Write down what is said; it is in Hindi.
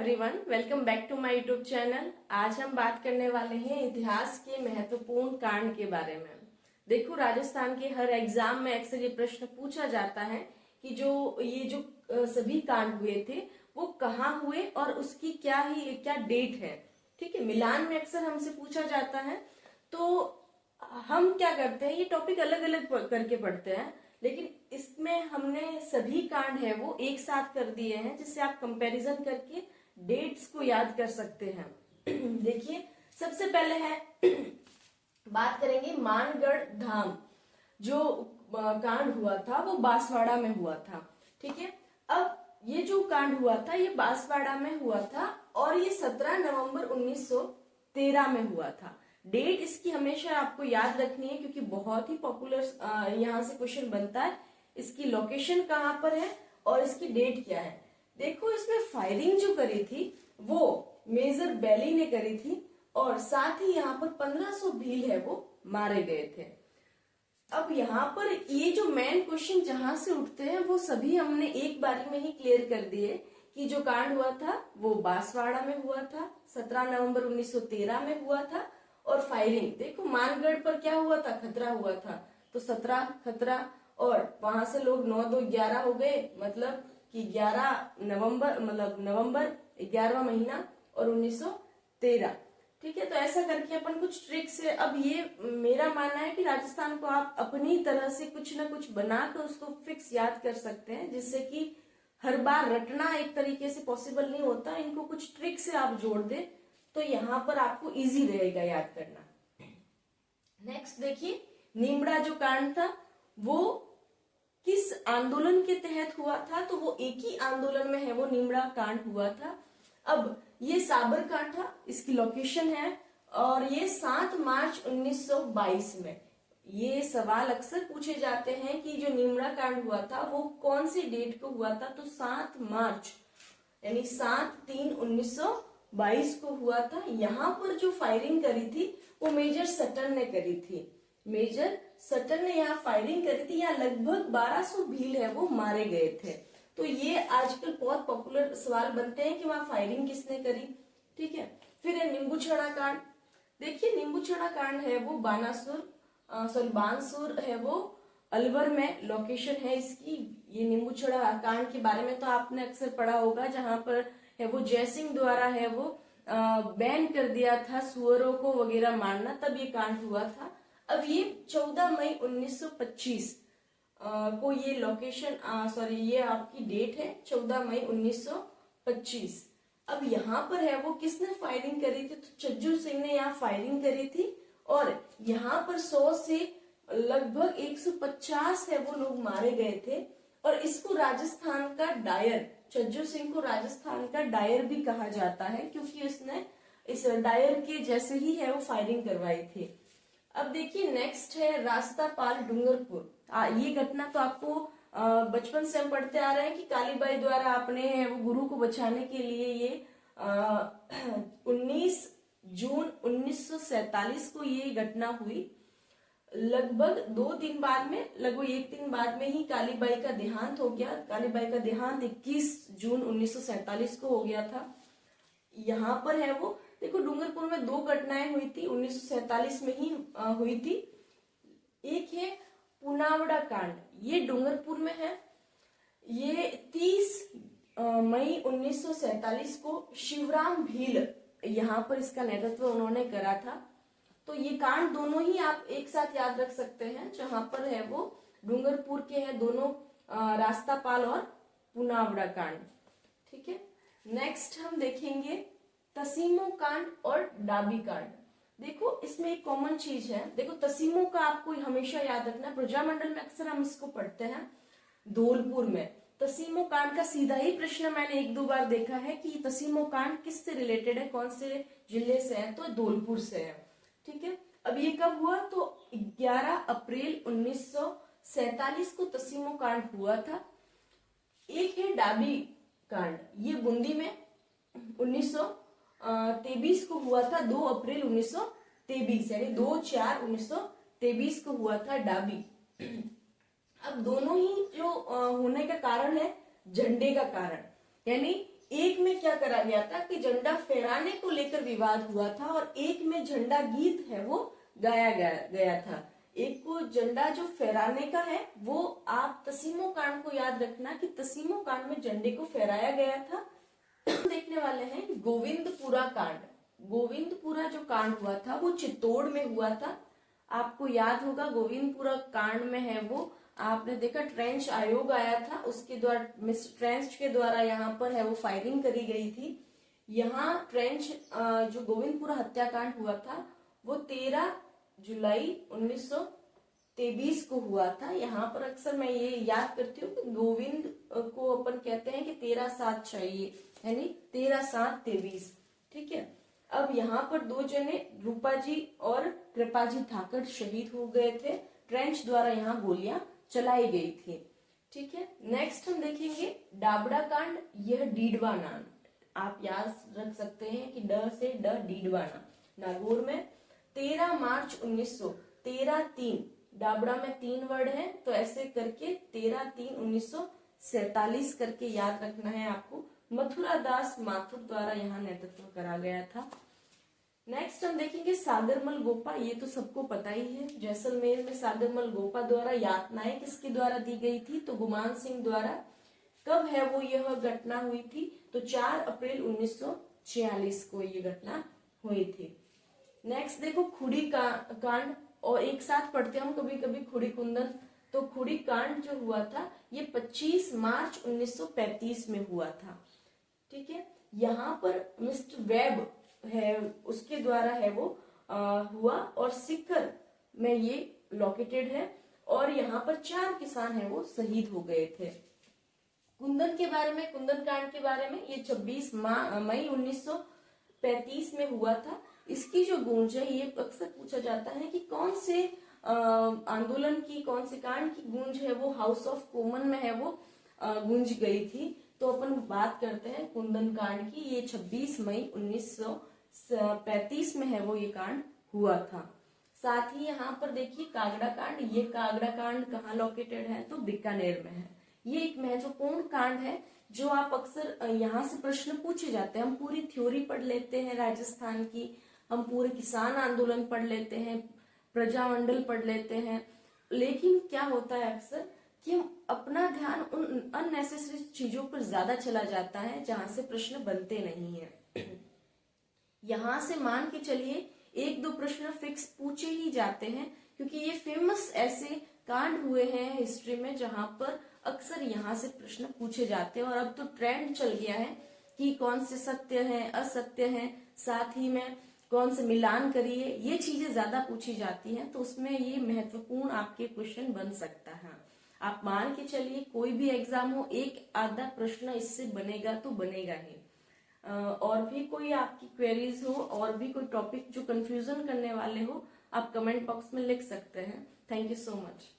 Everyone, welcome back to my YouTube channel. आज हम बात करने वाले हैं इतिहास के महत्वपूर्ण कांड के बारे में। देखो, राजस्थान के हर एग्जाम में अक्सर ये प्रश्न पूछा जाता है कि जो सभी कांड हुए थे वो कहाँ हुए और उसकी क्या डेट है। ठीक है, मिलान में अक्सर हमसे पूछा जाता है। तो हम क्या करते हैं, ये टॉपिक अलग अलग करके पढ़ते हैं, लेकिन इसमें हमने सभी कांड है वो एक साथ कर दिए हैं, जिससे आप कंपैरिजन करके डेट्स को याद कर सकते हैं। देखिए, सबसे पहले है बात करेंगे मानगढ़ धाम। जो कांड हुआ था वो बांसवाड़ा में हुआ था। ठीक है, अब ये जो कांड हुआ था ये बांसवाड़ा में हुआ था और ये 17 नवंबर 1913 में हुआ था। डेट इसकी हमेशा आपको याद रखनी है क्योंकि बहुत ही पॉपुलर यहाँ से क्वेश्चन बनता है। इसकी लोकेशन कहाँ पर है और इसकी डेट क्या है। देखो, इसमें फायरिंग जो करी थी वो मेजर बैली ने करी थी और साथ ही यहाँ पर 1500 भील है वो मारे गए थे। अब यहाँ पर ये जो मेन क्वेश्चन जहां से उठते हैं वो सभी हमने एक बारी में ही क्लियर कर दिए कि जो कांड हुआ था वो बांसवाड़ा में हुआ था, 17 नवंबर 1913 में हुआ था। और फायरिंग देखो, मानगढ़ पर क्या हुआ था, खतरा हुआ था, तो 17 खतरा और वहां से लोग 9 2 11 हो गए, मतलब कि 11 नवंबर, मतलब नवंबर 11वां महीना और 1913। ठीक है, तो ऐसा करके अपन कुछ ट्रिक से, अब ये मेरा मानना है कि राजस्थान को आप अपनी तरह से कुछ ना कुछ बनाकर उसको फिक्स याद कर सकते हैं, जिससे कि हर बार रटना एक तरीके से पॉसिबल नहीं होता। इनको कुछ ट्रिक से आप जोड़ दे तो यहाँ पर आपको इजी रहेगा याद करना। नेक्स्ट देखिए, नीमड़ा जो कांड था वो किस आंदोलन के तहत हुआ था, तो वो एक ही आंदोलन में है वो नीमड़ा कांड हुआ था। अब ये साबरकांठा इसकी लोकेशन है और ये 7 मार्च 1922 में। ये सवाल अक्सर पूछे जाते हैं कि जो नीमड़ा कांड हुआ था वो कौन सी डेट को हुआ था, तो 7 मार्च यानी 7/3/1922 को हुआ था। यहाँ पर जो फायरिंग करी थी वो मेजर सटन ने करी थी। मेजर सटन ने यहाँ फायरिंग करी थी। यहाँ लगभग 1200 भील है वो मारे गए थे। तो ये आजकल बहुत पॉपुलर सवाल बनते हैं कि वहां फायरिंग किसने करी। ठीक है, फिर है नींबूछड़ा कांड। देखिए, नींबूछड़ा कांड है वो बानसूर है वो अलवर में लोकेशन है इसकी। ये नींबूछड़ा कांड के बारे में तो आपने अक्सर पढ़ा होगा, जहां पर है वो जयसिंह द्वारा है वो बैन कर दिया था सुअरों को वगैरह मारना, तब ये कांड हुआ था। अब ये 14 मई 1925 को ये लोकेशन ये आपकी डेट है 14 मई 1925। अब यहाँ पर है वो किसने फायरिंग करी थी, तो चज्जू सिंह ने यहाँ फायरिंग करी थी और यहाँ पर 100 से लगभग 150 है वो लोग मारे गए थे। और इसको राजस्थान का डायर, चज्जू सिंह को राजस्थान का डायर भी कहा जाता है क्योंकि उसने इस डायर के जैसे ही है वो फायरिंग करवाई थी। अब देखिए, नेक्स्ट है रास्तापाल डूंगरपुर। ये घटना तो आपको बचपन से हम पढ़ते आ रहे हैं कि कालीबाई द्वारा अपने वो गुरु को बचाने के लिए ये 19 जून 1947 को ये घटना हुई। लगभग 2 दिन बाद में, लगभग 1 दिन बाद में ही कालीबाई का देहांत हो गया। कालीबाई का देहांत 21 जून 1947 को हो गया था। यहाँ पर है वो देखो, डूंगरपुर में 2 घटनाएं हुई थी, 1947 में ही हुई थी। एक है पुनावड़ा कांड, ये डूंगरपुर में है। ये 30 मई 1947 को शिवराम भील यहाँ पर इसका नेतृत्व उन्होंने करा था। तो ये कांड दोनों ही आप एक साथ याद रख सकते हैं, जहां पर है वो डूंगरपुर के हैं दोनों, रास्तापाल और पुनावड़ा कांड। ठीक है, नेक्स्ट हम देखेंगे तसीमो कांड और डाबी कांड। देखो, इसमें एक कॉमन चीज है। देखो, तसीमो का आपको हमेशा याद रखना, प्रजामंडल में अक्सर हम इसको पढ़ते हैं धौलपुर में। तसीमो कांड का सीधा ही प्रश्न मैंने 1-2 बार देखा है कि तसीमो कांड किससे रिलेटेड है, कौन से जिले से है, तो धौलपुर से है। ठीक है, अब ये कब हुआ, तो 11 अप्रैल 1947 को तसीमो कांड हुआ था। एक है डाबी कांड, ये बूंदी में 1923 को हुआ था, 2 अप्रैल 1923 यानी 2/4/1923 को हुआ था डाबी। अब दोनों ही जो होने का कारण है झंडे का कारण, यानी एक में क्या करा गया था कि झंडा फहराने को लेकर विवाद हुआ था और एक में झंडा गीत है वो गाया गया था। एक को झंडा जो फहराने का है वो आप तसीमो कांड को याद रखना कि तसीमो कांड में झंडे को फहराया गया था। देखने वाले हैं गोविंदपुरा कांड। गोविंदपुरा जो कांड हुआ था वो चित्तौड़ में हुआ था। आपको याद होगा गोविंदपुरा कांड में है वो आपने देखा ट्रेंच आयोग आया था, उसके द्वारा मिस्टर ट्रेंच के द्वारा यहाँ पर है वो फायरिंग करी गई थी। यहाँ ट्रेंच जो गोविंदपुरा हत्याकांड हुआ था वो 13 जुलाई 1923 को हुआ था। यहाँ पर अक्सर मैं ये याद करती हूँ कि गोविंद को अपन कहते हैं कि 13/7 चाहिए, यानी 13/7/23। ठीक है। अब यहाँ पर दो जने रूपा जी और कृपा जी ठाकर शहीद हो गए थे। ट्रेंच द्वारा यहाँ गोलियां चलाई गई थी। ठीक है। नेक्स्ट हम देखेंगे डाबड़ा कांड। यह डीडवाना, आप याद रख सकते हैं कि ड से ड डीडवाना, नागौर में 13 मार्च 1900, 13-3, डाबड़ा में 3 वर्ड है तो ऐसे करके 13-3-1947 करके याद रखना है आपको। मथुरा दास माथुर द्वारा यहाँ नेतृत्व करा गया था। नेक्स्ट हम देखेंगे सागरमल गोपा। ये तो सबको पता ही है, जैसलमेर में सागरमल गोपा द्वारा यातनाएं किसके द्वारा दी गई थी, तो गुमान सिंह द्वारा। कब है वो यह घटना हुई थी, तो 4 अप्रैल 1946 को ये घटना हुई थी। नेक्स्ट देखो खुड़ी कांड, और एक साथ पढ़ते हम कभी कभी खुड़ी कुंदन। तो खुड़ी कांड जो हुआ था ये 25 मार्च 1935 में हुआ था। ठीक है। यहाँ पर मिस्टर वेब है उसके द्वारा है वो हुआ और सिकर में ये लोकेटेड है और यहाँ पर 4 किसान है वो शहीद हो गए थे। कुंदन के बारे में, कुंदन कांड के बारे में, ये 26 मई 1935 में हुआ था। इसकी जो गूंज है ये अक्सर पूछा जाता है कि कौन से आंदोलन की, कौन से कांड की गूंज है वो हाउस ऑफ कॉमन में है वो गूंज गई थी। तो अपन बात करते हैं कुंदन कांड की। ये 26 मई 1935 में है वो ये कांड हुआ था। साथ ही यहाँ पर देखिए कागड़ा कांड। ये कागड़ा कांड कहाँ लोकेटेड है, तो बीकानेर में है। ये एक महत्वपूर्ण कांड है जो आप अक्सर यहाँ से प्रश्न पूछे जाते हैं। हम पूरी थ्योरी पढ़ लेते हैं राजस्थान की, हम पूरे किसान आंदोलन पढ़ लेते हैं, प्रजामंडल पढ़ लेते हैं, लेकिन क्या होता है अक्सर कि हम अपना ध्यान उन अननेसेसरी चीजों पर ज्यादा चला जाता है जहां से प्रश्न बनते नहीं है। यहां से मान के चलिए 1-2 प्रश्न फिक्स पूछे ही जाते हैं क्योंकि ये फेमस ऐसे कांड हुए हैं हिस्ट्री में जहां पर अक्सर यहाँ से प्रश्न पूछे जाते हैं। और अब तो ट्रेंड चल गया है कि कौन से सत्य हैं, असत्य हैं, साथ ही में कौन से मिलान करिए, ये चीजें ज्यादा पूछी जाती हैं। तो उसमें ये महत्वपूर्ण आपके क्वेश्चन बन सकता है। आप मान के चलिए कोई भी एग्जाम हो, एक आधा प्रश्न इससे बनेगा तो बनेगा ही। और भी कोई आपकी क्वेरीज हो और भी कोई टॉपिक जो कंफ्यूजन करने वाले हो, आप कमेंट बॉक्स में लिख सकते हैं। Thank you so much.